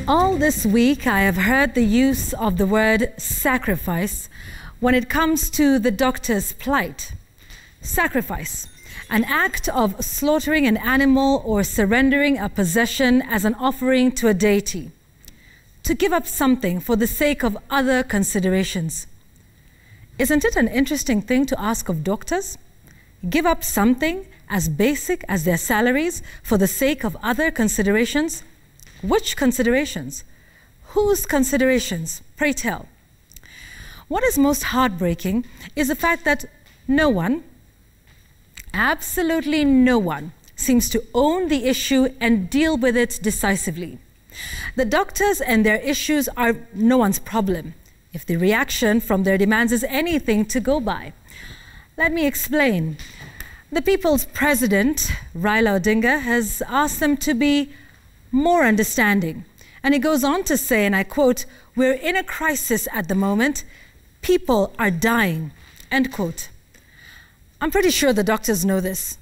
All this week, I have heard the use of the word sacrifice when it comes to the doctor's plight. Sacrifice, an act of slaughtering an animal or surrendering a possession as an offering to a deity. To give up something for the sake of other considerations. Isn't it an interesting thing to ask of doctors? Give up something as basic as their salaries for the sake of other considerations? Which considerations? Whose considerations? Pray tell. What is most heartbreaking is the fact that no one, absolutely no one, seems to own the issue and deal with it decisively. The doctors and their issues are no one's problem, if the reaction from their demands is anything to go by. Let me explain. The people's president, Raila Odinga, has asked them to be more understanding. And he goes on to say, and I quote, "We're in a crisis at the moment. People are dying," end quote. I'm pretty sure the doctors know this.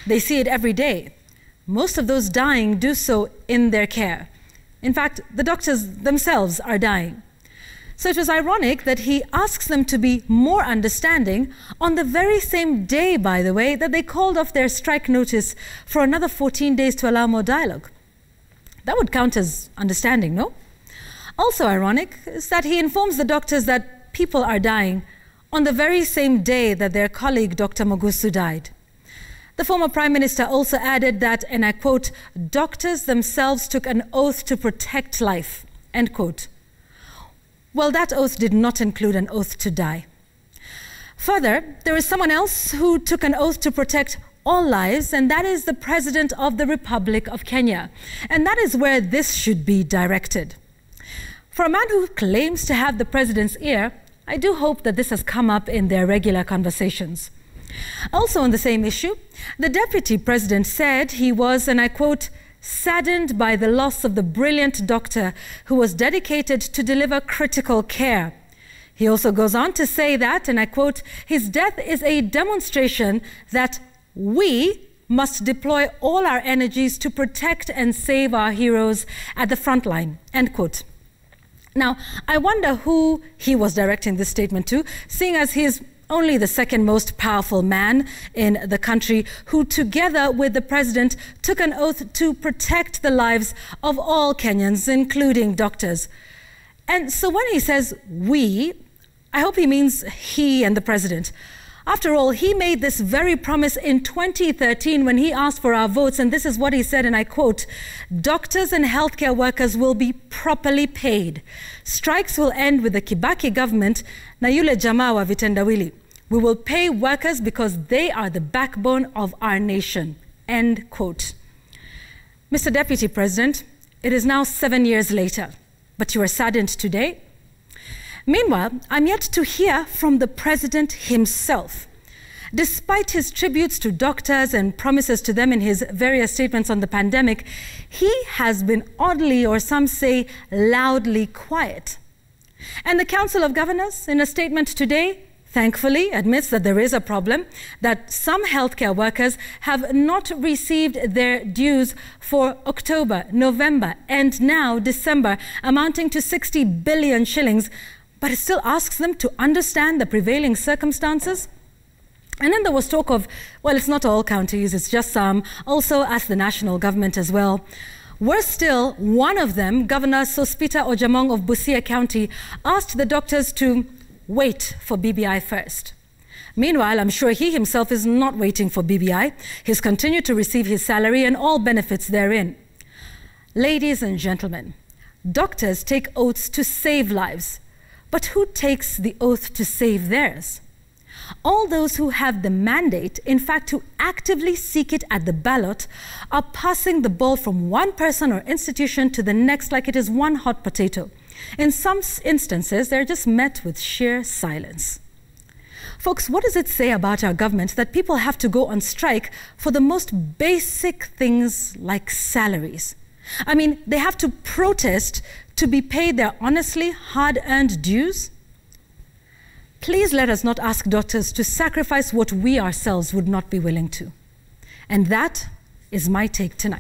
They see it every day. Most of those dying do so in their care. In fact, the doctors themselves are dying. So it was ironic that he asks them to be more understanding on the very same day, by the way, that they called off their strike notice for another 14 days to allow more dialogue. That would count as understanding, no? Also ironic is that he informs the doctors that people are dying on the very same day that their colleague, Dr. Magusu, died. The former Prime Minister also added that, and I quote, "Doctors themselves took an oath to protect life," end quote. Well, that oath did not include an oath to die. Further, there is someone else who took an oath to protect all lives, and that is the President of the Republic of Kenya. And that is where this should be directed. For a man who claims to have the President's ear, I do hope that this has come up in their regular conversations. Also on the same issue, the Deputy President said he was, and I quote, "saddened by the loss of the brilliant doctor who was dedicated to deliver critical care." He also goes on to say that, and I quote, "his death is a demonstration that we must deploy all our energies to protect and save our heroes at the front line," end quote. Now, I wonder who he was directing this statement to, seeing as he is only the second most powerful man in the country who, together with the president, took an oath to protect the lives of all Kenyans, including doctors. And so when he says we, I hope he means he and the president. After all, he made this very promise in 2013 when he asked for our votes, and this is what he said, and I quote, "Doctors and healthcare workers will be properly paid. Strikes will end with the Kibaki government, na yule jamaa wa vitendawili. We will pay workers because they are the backbone of our nation," end quote. Mr. Deputy President, it is now 7 years later, but you are saddened today. Meanwhile, I'm yet to hear from the president himself. Despite his tributes to doctors and promises to them in his various statements on the pandemic, he has been oddly, or some say loudly, quiet. And the Council of Governors, in a statement today, thankfully admits that there is a problem, that some healthcare workers have not received their dues for October, November, and now December, amounting to 60 billion shillings, but it still asks them to understand the prevailing circumstances. And then there was talk of, well, it's not all counties, it's just some, also ask the national government as well. Worse still, one of them, Governor Sospita Ojamong of Busia County, asked the doctors to wait for BBI first. Meanwhile, I'm sure he himself is not waiting for BBI. He's continued to receive his salary and all benefits therein. Ladies and gentlemen, doctors take oaths to save lives. But who takes the oath to save theirs? All those who have the mandate, in fact, to actively seek it at the ballot, are passing the ball from one person or institution to the next like it is one hot potato. In some instances, they're just met with sheer silence. Folks, what does it say about our government that people have to go on strike for the most basic things like salaries? I mean, they have to protest to be paid their honestly hard-earned dues? Please let us not ask doctors to sacrifice what we ourselves would not be willing to. And that is my take tonight.